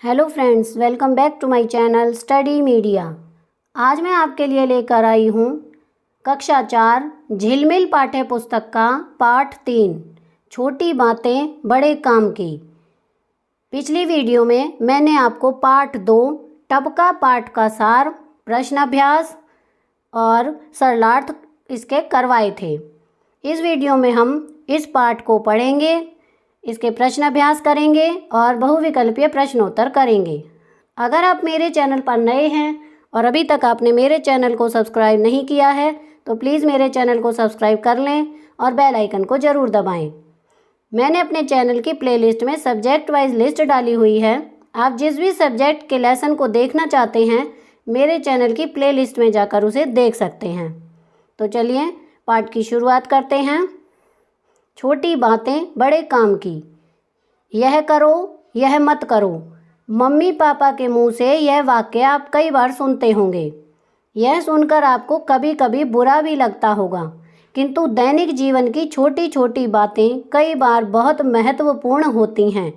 Hello friends, welcome back to my channel Study Media. आज मैं आपके लिए लेकर आई हूँ कक्षा 4 झिलमिल पाठ्य पुस्तक का पाठ 3 छोटी बातें बड़े काम की। पिछली वीडियो में मैंने आपको पाठ 2 टपका पाठ का सार, प्रश्न अभ्यास और सरलार्थ इसके करवाए थे। इस वीडियो में हम इस पाठ को पढ़ेंगे, इसके प्रश्न अभ्यास करेंगे और बहुविकल्पीय प्रश्नोत्तर करेंगे। अगर आप मेरे चैनल पर नए हैं और अभी तक आपने मेरे चैनल को सब्सक्राइब नहीं किया है तो प्लीज़ मेरे चैनल को सब्सक्राइब कर लें और बेल आइकन को ज़रूर दबाएं। मैंने अपने चैनल की प्लेलिस्ट में सब्जेक्ट वाइज लिस्ट डाली हुई है। आप जिस भी सब्जेक्ट के लेसन को देखना चाहते हैं मेरे चैनल की प्लेलिस्ट में जाकर उसे देख सकते हैं। तो चलिए पाठ की शुरुआत करते हैं। छोटी बातें बड़े काम की। यह करो, यह मत करो। मम्मी पापा के मुंह से यह वाक्य आप कई बार सुनते होंगे। यह सुनकर आपको कभी कभी बुरा भी लगता होगा, किंतु दैनिक जीवन की छोटी छोटी बातें कई बार बहुत महत्वपूर्ण होती हैं,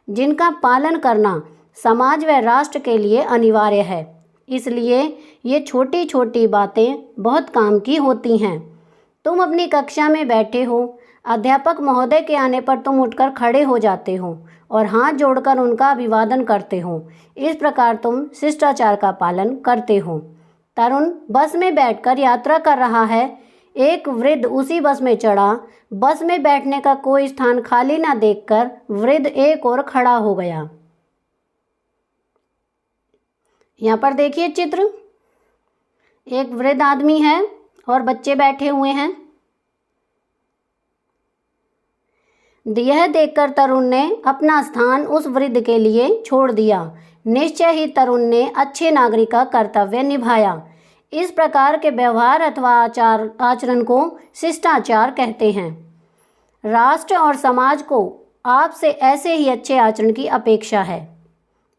जिनका पालन करना समाज व राष्ट्र के लिए अनिवार्य है। इसलिए ये छोटी छोटी बातें बहुत काम की होती हैं। तुम अपनी कक्षा में बैठे हो, अध्यापक महोदय के आने पर तुम उठकर खड़े हो जाते हो और हाथ जोड़कर उनका अभिवादन करते हो। इस प्रकार तुम शिष्टाचार का पालन करते हो। तरुण बस में बैठकर यात्रा कर रहा है। एक वृद्ध उसी बस में चढ़ा। बस में बैठने का कोई स्थान खाली ना देखकर वृद्ध एक और खड़ा हो गया। यहाँ पर देखिए चित्र, एक वृद्ध आदमी है और बच्चे बैठे हुए हैं। यह देखकर तरुण ने अपना स्थान उस वृद्ध के लिए छोड़ दिया। निश्चय ही तरुण ने अच्छे नागरिक का कर्तव्य निभाया। इस प्रकार के व्यवहार अथवा आचरण को शिष्टाचार कहते हैं। राष्ट्र और समाज को आपसे ऐसे ही अच्छे आचरण की अपेक्षा है।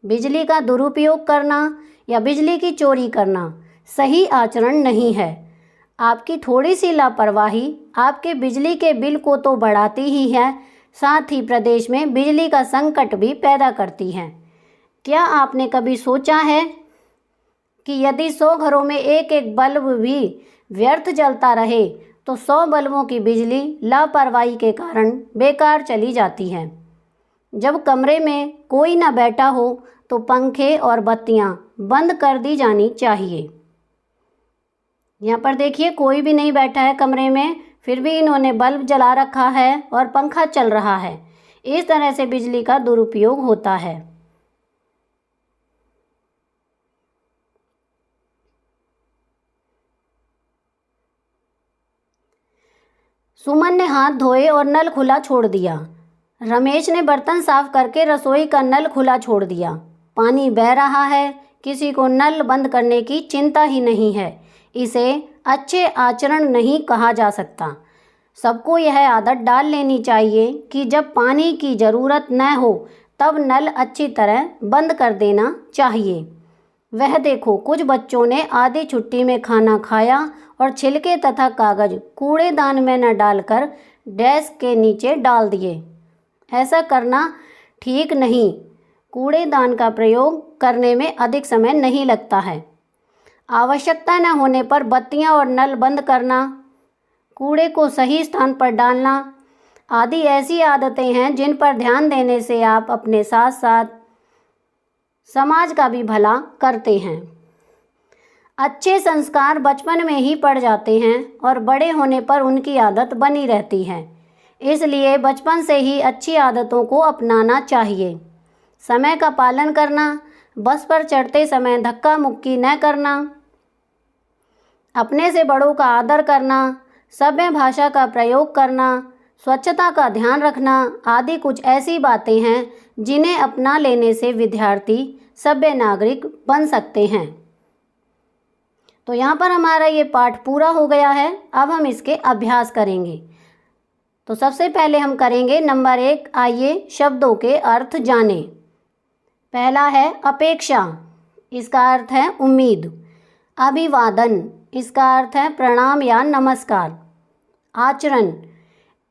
बिजली का दुरुपयोग करना या बिजली की चोरी करना सही आचरण नहीं है। आपकी थोड़ी सी लापरवाही आपके बिजली के बिल को तो बढ़ाती ही है, साथ ही प्रदेश में बिजली का संकट भी पैदा करती है। क्या आपने कभी सोचा है कि यदि 100 घरों में एक एक बल्ब भी व्यर्थ जलता रहे तो 100 बल्बों की बिजली लापरवाही के कारण बेकार चली जाती है। जब कमरे में कोई न बैठा हो तो पंखे और बत्तियां बंद कर दी जानी चाहिए। यहाँ पर देखिए कोई भी नहीं बैठा है कमरे में, फिर भी इन्होंने बल्ब जला रखा है और पंखा चल रहा है। इस तरह से बिजली का दुरुपयोग होता है। सुमन ने हाथ धोए और नल खुला छोड़ दिया। रमेश ने बर्तन साफ करके रसोई का नल खुला छोड़ दिया। पानी बह रहा है, किसी को नल बंद करने की चिंता ही नहीं है। इसे अच्छे आचरण नहीं कहा जा सकता। सबको यह आदत डाल लेनी चाहिए कि जब पानी की ज़रूरत न हो तब नल अच्छी तरह बंद कर देना चाहिए। वह देखो, कुछ बच्चों ने आधी छुट्टी में खाना खाया और छिलके तथा कागज कूड़ेदान में न डालकर डेस्क के नीचे डाल दिए। ऐसा करना ठीक नहीं। कूड़ेदान का प्रयोग करने में अधिक समय नहीं लगता है। आवश्यकता न होने पर बत्तियां और नल बंद करना, कूड़े को सही स्थान पर डालना आदि ऐसी आदतें हैं जिन पर ध्यान देने से आप अपने साथ साथ समाज का भी भला करते हैं। अच्छे संस्कार बचपन में ही पड़ जाते हैं और बड़े होने पर उनकी आदत बनी रहती है। इसलिए बचपन से ही अच्छी आदतों को अपनाना चाहिए। समय का पालन करना, बस पर चढ़ते समय धक्का मुक्की न करना, अपने से बड़ों का आदर करना, सभ्य भाषा का प्रयोग करना, स्वच्छता का ध्यान रखना आदि कुछ ऐसी बातें हैं जिन्हें अपना लेने से विद्यार्थी सभ्य नागरिक बन सकते हैं। तो यहाँ पर हमारा ये पाठ पूरा हो गया है। अब हम इसके अभ्यास करेंगे। तो सबसे पहले हम करेंगे नंबर 1। आइए शब्दों के अर्थ जानें। पहला है अपेक्षा, इसका अर्थ है उम्मीद। अभिवादन, इसका अर्थ है प्रणाम या नमस्कार। आचरण,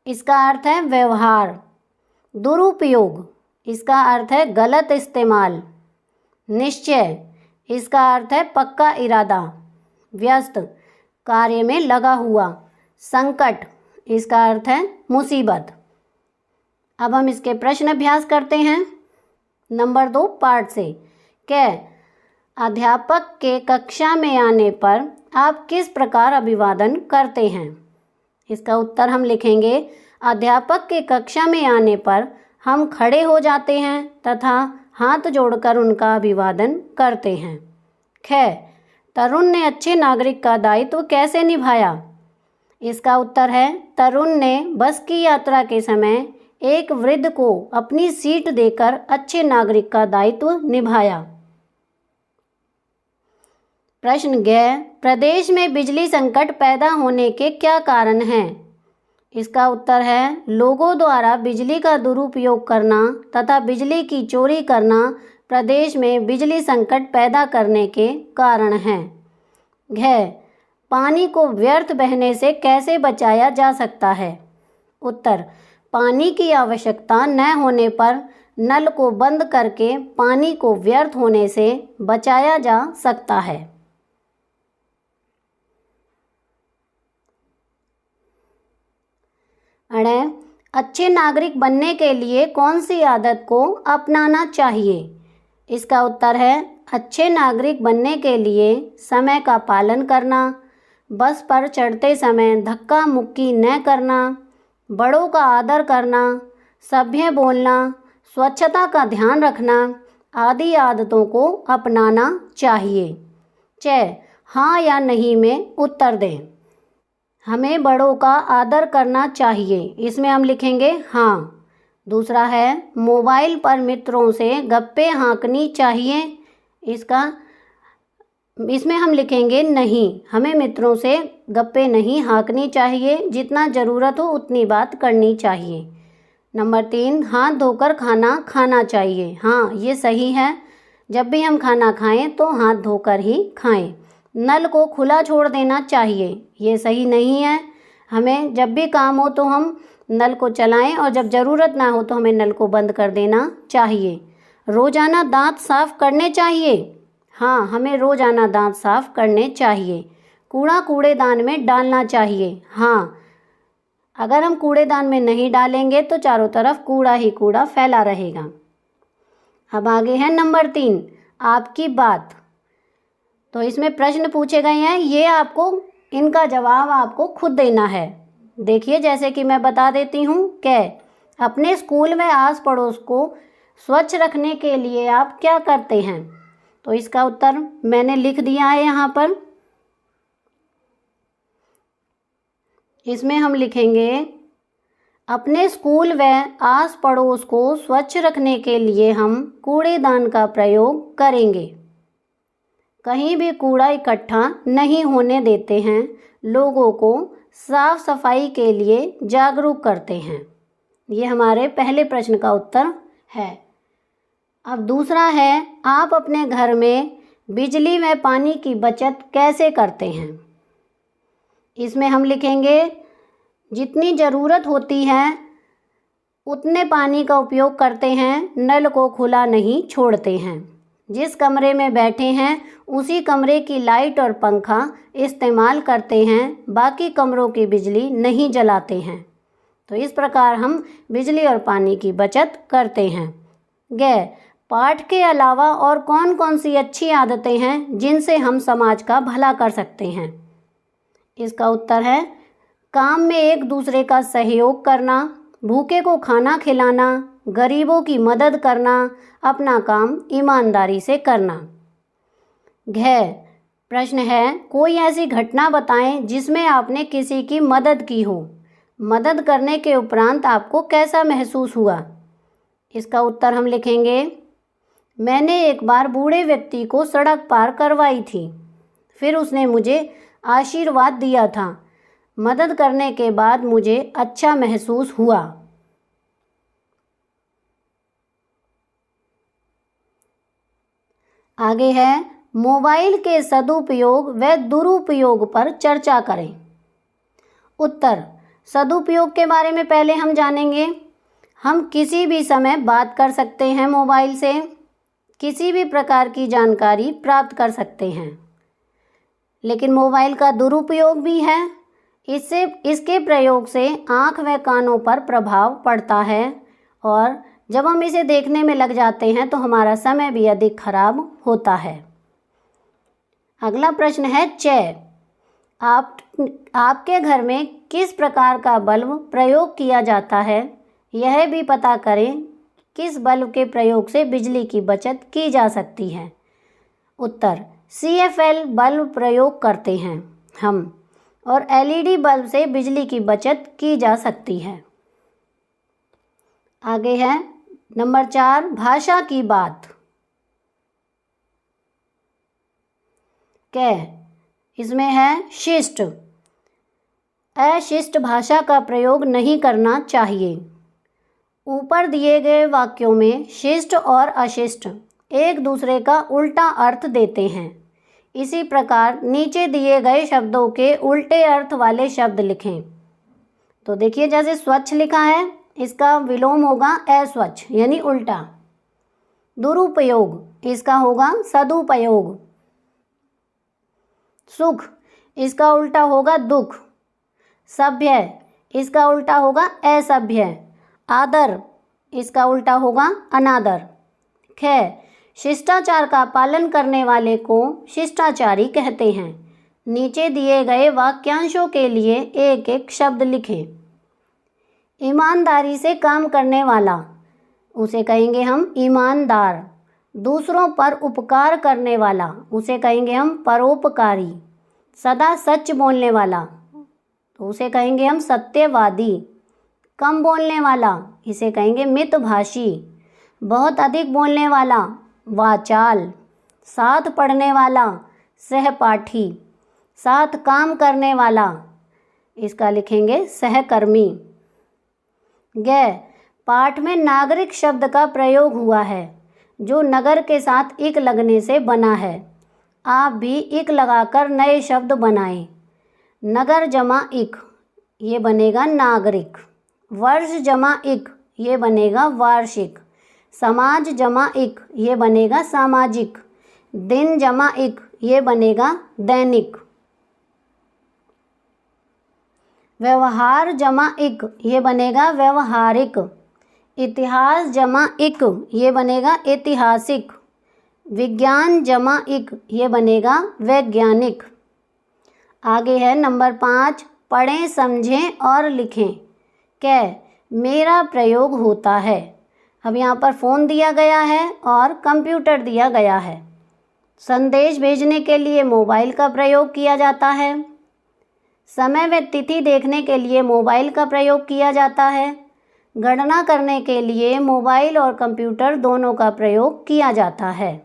इसका अर्थ है व्यवहार। दुरुपयोग, इसका अर्थ है गलत इस्तेमाल। निश्चय, इसका अर्थ है पक्का इरादा। व्यस्त, कार्य में लगा हुआ। संकट, इसका अर्थ है मुसीबत। अब हम इसके प्रश्न अभ्यास करते हैं। नंबर 2 पाठ से। क, अध्यापक के कक्षा में आने पर आप किस प्रकार अभिवादन करते हैं? इसका उत्तर हम लिखेंगे, अध्यापक के कक्षा में आने पर हम खड़े हो जाते हैं तथा हाथ जोड़कर उनका अभिवादन करते हैं। ख, तरुण ने अच्छे नागरिक का दायित्व कैसे निभाया? इसका उत्तर है, तरुण ने बस की यात्रा के समय एक वृद्ध को अपनी सीट देकर अच्छे नागरिक का दायित्व निभाया। प्रश्न ग, प्रदेश में बिजली संकट पैदा होने के क्या कारण हैं? इसका उत्तर है, लोगों द्वारा बिजली का दुरुपयोग करना तथा बिजली की चोरी करना प्रदेश में बिजली संकट पैदा करने के कारण हैं। घ, पानी को व्यर्थ बहने से कैसे बचाया जा सकता है? उत्तर, पानी की आवश्यकता न होने पर नल को बंद करके पानी को व्यर्थ होने से बचाया जा सकता है। अण, अच्छे नागरिक बनने के लिए कौन सी आदत को अपनाना चाहिए? इसका उत्तर है, अच्छे नागरिक बनने के लिए समय का पालन करना, बस पर चढ़ते समय धक्का मुक्की न करना, बड़ों का आदर करना, सभ्य बोलना, स्वच्छता का ध्यान रखना आदि आदतों को अपनाना चाहिए। च, हाँ या नहीं में उत्तर दें। हमें बड़ों का आदर करना चाहिए, इसमें हम लिखेंगे हाँ। दूसरा है, मोबाइल पर मित्रों से गप्पे हाँकनी चाहिए, इसमें हम लिखेंगे नहीं, हमें मित्रों से गप्पे नहीं हाँकनी चाहिए, जितना ज़रूरत हो उतनी बात करनी चाहिए। नंबर 3, हाथ धोकर खाना खाना चाहिए। हाँ, ये सही है, जब भी हम खाना खाएं तो हाथ धोकर ही खाएं। नल को खुला छोड़ देना चाहिए, ये सही नहीं है, हमें जब भी काम हो तो हम नल को चलाएं और जब ज़रूरत ना हो तो हमें नल को बंद कर देना चाहिए। रोज़ाना दांत साफ़ करने चाहिए। हाँ, हमें रोज़ाना दांत साफ़ करने चाहिए। कूड़ा कूड़ेदान में डालना चाहिए। हाँ, अगर हम कूड़ेदान में नहीं डालेंगे तो चारों तरफ कूड़ा ही कूड़ा फैला रहेगा। अब आगे है नंबर 3, आपकी बात। तो इसमें प्रश्न पूछे गए हैं, ये आपको इनका जवाब आपको खुद देना है। देखिए, जैसे कि मैं बता देती हूँ कि अपने स्कूल में आस पड़ोस को स्वच्छ रखने के लिए आप क्या करते हैं? तो इसका उत्तर मैंने लिख दिया है यहाँ पर। इसमें हम लिखेंगे, अपने स्कूल व आस पड़ोस को स्वच्छ रखने के लिए हम कूड़ेदान का प्रयोग करेंगे। कहीं भी कूड़ा इकट्ठा नहीं होने देते हैं, लोगों को साफ सफाई के लिए जागरूक करते हैं। ये हमारे पहले प्रश्न का उत्तर है। अब दूसरा है, आप अपने घर में बिजली व पानी की बचत कैसे करते हैं? इसमें हम लिखेंगे, जितनी ज़रूरत होती है उतने पानी का उपयोग करते हैं, नल को खुला नहीं छोड़ते हैं। जिस कमरे में बैठे हैं उसी कमरे की लाइट और पंखा इस्तेमाल करते हैं, बाकी कमरों की बिजली नहीं जलाते हैं। तो इस प्रकार हम बिजली और पानी की बचत करते हैं। पाठ के अलावा और कौन कौन सी अच्छी आदतें हैं जिनसे हम समाज का भला कर सकते हैं? इसका उत्तर है, काम में एक दूसरे का सहयोग करना, भूखे को खाना खिलाना, गरीबों की मदद करना, अपना काम ईमानदारी से करना। प्रश्न है, कोई ऐसी घटना बताएं जिसमें आपने किसी की मदद की हो, मदद करने के उपरांत आपको कैसा महसूस हुआ? इसका उत्तर हम लिखेंगे, मैंने एक बार बूढ़े व्यक्ति को सड़क पार करवाई थी, फिर उसने मुझे आशीर्वाद दिया था। मदद करने के बाद मुझे अच्छा महसूस हुआ। आगे है, मोबाइल के सदुपयोग व दुरुपयोग पर चर्चा करें। उत्तर, सदुपयोग के बारे में पहले हम जानेंगे। हम किसी भी समय बात कर सकते हैं मोबाइल से, किसी भी प्रकार की जानकारी प्राप्त कर सकते हैं। लेकिन मोबाइल का दुरुपयोग भी है। इसके प्रयोग से आँख व कानों पर प्रभाव पड़ता है और जब हम इसे देखने में लग जाते हैं तो हमारा समय भी अधिक खराब होता है। अगला प्रश्न है चय। आपके घर में किस प्रकार का बल्ब प्रयोग किया जाता है, यह भी पता करें। किस बल्ब के प्रयोग से बिजली की बचत की जा सकती है? उत्तर, CFL बल्ब प्रयोग करते हैं हम और LED बल्ब से बिजली की बचत की जा सकती है। आगे है नंबर 4, भाषा की बात। इसमें है शिष्ट। अशिष्ट भाषा का प्रयोग नहीं करना चाहिए। ऊपर दिए गए वाक्यों में शिष्ट और अशिष्ट एक दूसरे का उल्टा अर्थ देते हैं। इसी प्रकार नीचे दिए गए शब्दों के उल्टे अर्थ वाले शब्द लिखें। तो देखिए, जैसे स्वच्छ लिखा है, इसका विलोम होगा अस्वच्छ यानी उल्टा। दुरुपयोग, इसका होगा सदुपयोग। सुख, इसका उल्टा होगा दुख। सभ्य, इसका उल्टा होगा असभ्य। आदर, इसका उल्टा होगा अनादर। शिष्टाचार का पालन करने वाले को शिष्टाचारी कहते हैं। नीचे दिए गए वाक्यांशों के लिए एक एक शब्द लिखें। ईमानदारी से काम करने वाला, उसे कहेंगे हम ईमानदार। दूसरों पर उपकार करने वाला, उसे कहेंगे हम परोपकारी। सदा सच बोलने वाला, तो उसे कहेंगे हम सत्यवादी। कम बोलने वाला, इसे कहेंगे मितभाषी। बहुत अधिक बोलने वाला, वाचाल। साथ पढ़ने वाला, सहपाठी। साथ काम करने वाला, इसका लिखेंगे सहकर्मी। पाठ में नागरिक शब्द का प्रयोग हुआ है, जो नगर के साथ इक लगने से बना है। आप भी इक लगाकर नए शब्द बनाएं। नगर जमा इक, ये बनेगा नागरिक। वर्ष जमा इक, ये बनेगा वार्षिक। समाज जमा इक, ये बनेगा सामाजिक। दिन जमा इक, ये बनेगा दैनिक। व्यवहार जमा इक, ये बनेगा व्यवहारिक। इतिहास जमा इक, ये बनेगा ऐतिहासिक। विज्ञान जमा इक, ये बनेगा वैज्ञानिक। आगे है नंबर 5, पढ़ें, समझें और लिखें। मेरा प्रयोग होता है। अब यहाँ पर फ़ोन दिया गया है और कंप्यूटर दिया गया है। संदेश भेजने के लिए मोबाइल का प्रयोग किया जाता है। समय व तिथि देखने के लिए मोबाइल का प्रयोग किया जाता है। गणना करने के लिए मोबाइल और कंप्यूटर दोनों का प्रयोग किया जाता है।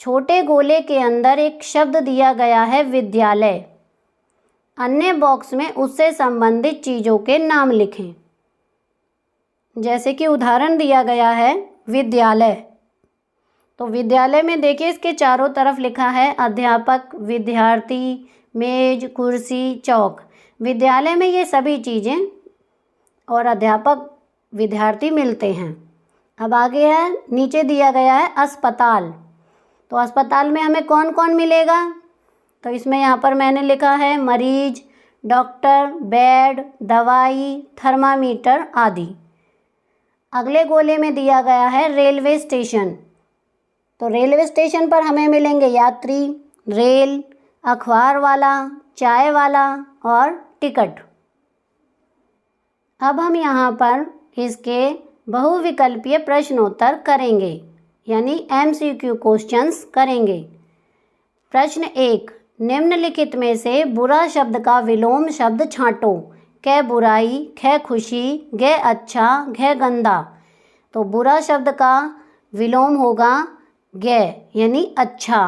छोटे गोले के अंदर एक शब्द दिया गया है विद्यालय। अन्य बॉक्स में उससे संबंधित चीज़ों के नाम लिखें। जैसे कि उदाहरण दिया गया है विद्यालय, तो विद्यालय में देखिए इसके चारों तरफ लिखा है अध्यापक, विद्यार्थी, मेज, कुर्सी, चौक। विद्यालय में ये सभी चीज़ें और अध्यापक, विद्यार्थी मिलते हैं। अब आगे है, नीचे दिया गया है अस्पताल। तो अस्पताल में हमें कौन कौन मिलेगा? तो इसमें यहाँ पर मैंने लिखा है मरीज, डॉक्टर, बेड, दवाई, थर्मामीटर आदि। अगले गोले में दिया गया है रेलवे स्टेशन। तो रेलवे स्टेशन पर हमें मिलेंगे यात्री, रेल, अखबार वाला, चाय वाला और टिकट। अब हम यहाँ पर इसके बहुविकल्पीय प्रश्नोत्तर करेंगे, यानी MCQ क्वेश्चंस करेंगे। प्रश्न 1, निम्नलिखित में से बुरा शब्द का विलोम शब्द छांटो। क बुराई, ख खुशी, ग अच्छा, घ गंदा। तो बुरा शब्द का विलोम होगा ग यानी अच्छा।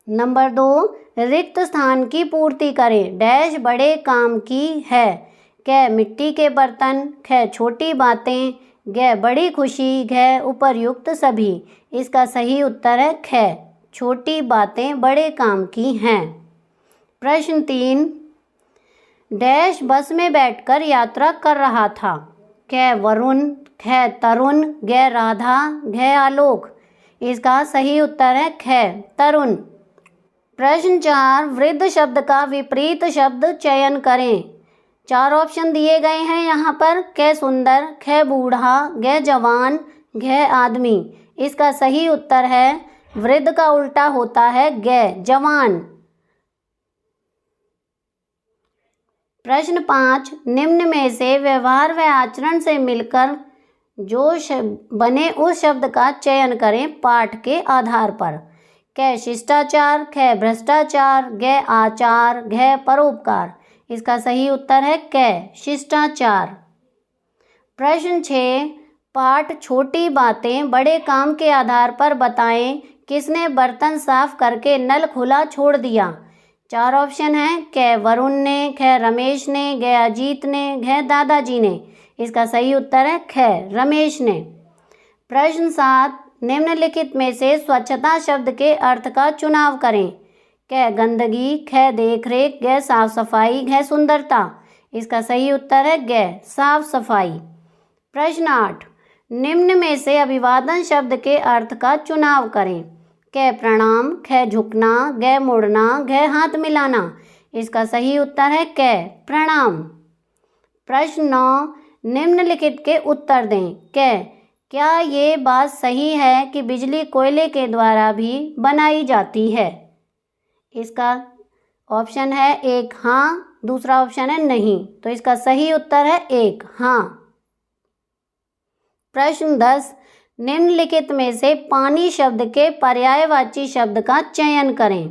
नंबर 2, रिक्त स्थान की पूर्ति करें। डैश बड़े काम की है। क मिट्टी के बर्तन, ख छोटी बातें, ग बड़ी खुशी, घ उपर्युक्त सभी। इसका सही उत्तर है ख छोटी बातें बड़े काम की हैं। प्रश्न 3, डैश बस में बैठकर यात्रा कर रहा था। क वरुण, ख तरुण, ग राधा, घ आलोक। इसका सही उत्तर है ख तरुण। प्रश्न 4, वृद्ध शब्द का विपरीत शब्द चयन करें। 4 ऑप्शन दिए गए हैं यहाँ पर। क सुंदर, ख बूढ़ा, ग जवान, घ आदमी। इसका सही उत्तर है वृद्ध का उल्टा होता है ग जवान। प्रश्न 5, निम्न में से व्यवहार व आचरण से मिलकर जो बने उस शब्द का चयन करें पाठ के आधार पर। क शिष्टाचार, ख भ्रष्टाचार, ग आचार, घ परोपकार। इसका सही उत्तर है क शिष्टाचार। प्रश्न 6, पाठ छोटी बातें बड़े काम के आधार पर बताएं। किसने बर्तन साफ करके नल खुला छोड़ दिया। 4 ऑप्शन हैं। क वरुण ने, ख रमेश ने, ग अजीत ने, घ दादाजी ने। इसका सही उत्तर है ख रमेश ने। प्रश्न 7, निम्नलिखित में से स्वच्छता शब्द के अर्थ का चुनाव करें। क गंदगी, ख देखरेख, ग साफ सफाई, घ सुंदरता। इसका सही उत्तर है ग साफ सफाई। प्रश्न 8, निम्न में से अभिवादन शब्द के अर्थ का चुनाव करें। क प्रणाम, ख झुकना, ग मुड़ना, घ हाथ मिलाना। इसका सही उत्तर है क प्रणाम। प्रश्न 9, निम्नलिखित के उत्तर दें। क क्या ये बात सही है कि बिजली कोयले के द्वारा भी बनाई जाती है। इसका ऑप्शन है 1 हाँ, दूसरा ऑप्शन है नहीं। तो इसका सही उत्तर है 1 हाँ। प्रश्न 10, निम्नलिखित में से पानी शब्द के पर्यायवाची शब्द का चयन करें।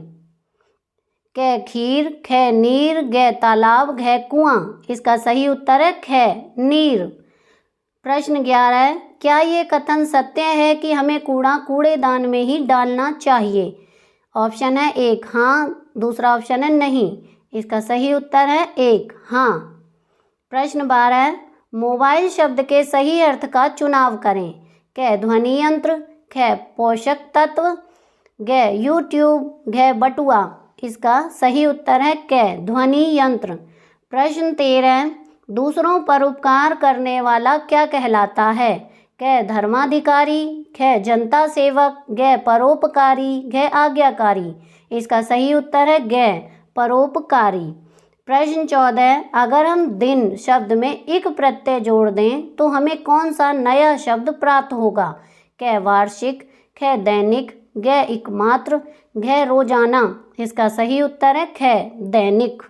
क खीर, ख नीर, ग तालाब, घ कुआं। इसका सही उत्तर है ख नीर। प्रश्न 11, क्या ये कथन सत्य है कि हमें कूड़ा कूड़ेदान में ही डालना चाहिए। ऑप्शन है 1 हाँ, दूसरा ऑप्शन है नहीं। इसका सही उत्तर है 1 हाँ। प्रश्न 12, मोबाइल शब्द के सही अर्थ का चुनाव करें। क ध्वनि यंत्र, ख पोषक तत्व, ग यूट्यूब, घ बटुआ। इसका सही उत्तर है क ध्वनि यंत्र। प्रश्न 13, दूसरों पर उपकार करने वाला क्या कहलाता है। क धर्माधिकारी, ख जनता सेवक, ग परोपकारी, घ आज्ञाकारी। इसका सही उत्तर है ग परोपकारी। प्रश्न 14, अगर हम दिन शब्द में इक प्रत्यय जोड़ दें तो हमें कौन सा नया शब्द प्राप्त होगा। क वार्षिक, ख दैनिक, ग एकमात्र, घ रोजाना। इसका सही उत्तर है ख दैनिक।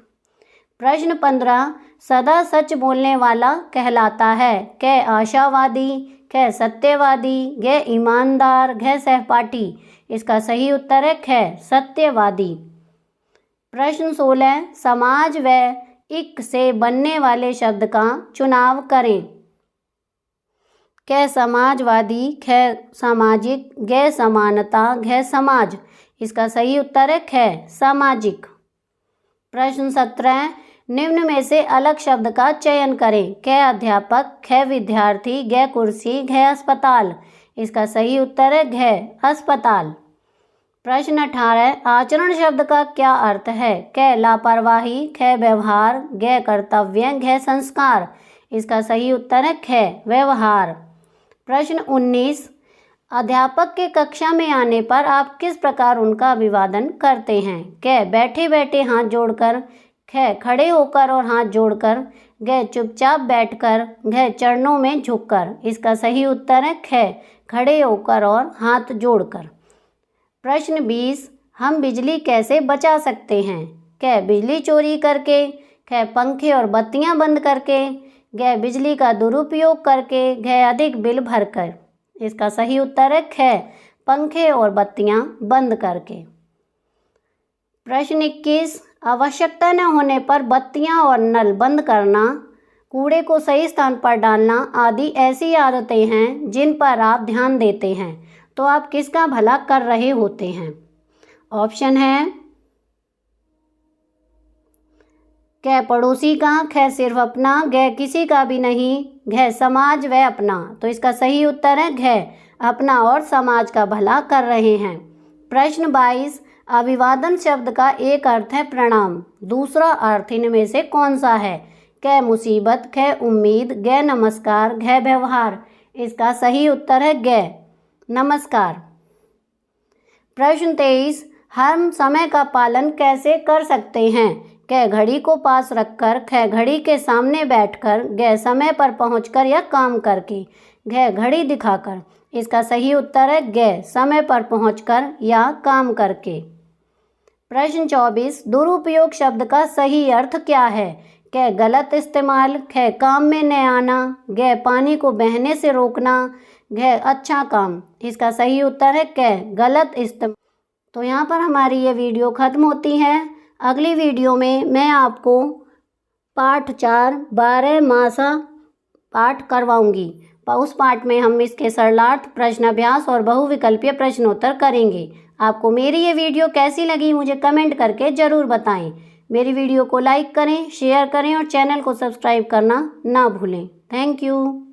प्रश्न 15, सदा सच बोलने वाला कहलाता है। क आशावादी, ख सत्यवादी, ग ईमानदार, घ सहपाठी। इसका सही उत्तर है ख सत्यवादी। प्रश्न 16, समाज व इक से बनने वाले शब्द का चुनाव करें। क समाजवादी, ख सामाजिक, ग समानता, घ समाज। इसका सही उत्तर है ख सामाजिक। प्रश्न 17, निम्न में से अलग शब्द का चयन करें। क अध्यापक, ख विद्यार्थी, ग कुर्सी, घ अस्पताल। इसका सही उत्तर है घ अस्पताल। प्रश्न 18, आचरण शब्द का क्या अर्थ है। क लापरवाही, ख व्यवहार, ग कर्तव्य, घ संस्कार। इसका सही उत्तर है ख व्यवहार। प्रश्न 19, अध्यापक के कक्षा में आने पर आप किस प्रकार उनका अभिवादन करते हैं। क बैठे बैठे हाथ जोड़कर, ख खड़े होकर और हाथ जोड़कर, घ चुपचाप बैठकर, घ चरणों में झुककर। इसका सही उत्तर है ख खड़े होकर और हाथ जोड़कर। प्रश्न 20, हम बिजली कैसे बचा सकते हैं। क बिजली चोरी करके, ख पंखे और बत्तियां बंद करके, घ बिजली का दुरुपयोग करके, घ अधिक बिल भरकर। इसका सही उत्तर है ख पंखे और बत्तियां बंद करके। प्रश्न 21, आवश्यकता न होने पर बत्तियां और नल बंद करना, कूड़े को सही स्थान पर डालना आदि ऐसी आदतें हैं जिन पर आप ध्यान देते हैं तो आप किसका भला कर रहे होते हैं। ऑप्शन है क पड़ोसी का, ख सिर्फ अपना, घ किसी का भी नहीं, घ समाज व अपना। तो इसका सही उत्तर है घ अपना और समाज का भला कर रहे हैं। प्रश्न 22, अभिवादन शब्द का एक अर्थ है प्रणाम, दूसरा अर्थ इनमें से कौन सा है। क मुसीबत, ख उम्मीद, घ नमस्कार, घ व्यवहार। इसका सही उत्तर है ग। नमस्कार। प्रश्न 23, हम समय का पालन कैसे कर सकते हैं? क घड़ी को पास रखकर, ख घड़ी के सामने बैठकर, ग समय पर पहुंचकर या काम करके, घ घड़ी दिखाकर। इसका सही उत्तर है ग समय पर पहुंचकर या काम करके। प्रश्न 24, दुरुपयोग शब्द का सही अर्थ क्या है? क गलत इस्तेमाल, ख काम में न आना, ग पानी को बहने से रोकना, घ अच्छा काम। इसका सही उत्तर है क गलत इस्तेमाल। तो यहाँ पर हमारी ये वीडियो ख़त्म होती है। अगली वीडियो में मैं आपको पाठ 4 12मासा पाठ करवाऊंगी। उस पाठ में हम इसके सरलार्थ, प्रश्न अभ्यास और बहुविकल्पीय प्रश्नोत्तर करेंगे। आपको मेरी ये वीडियो कैसी लगी मुझे कमेंट करके ज़रूर बताएं। मेरी वीडियो को लाइक करें, शेयर करें और चैनल को सब्सक्राइब करना ना भूलें। Thank you.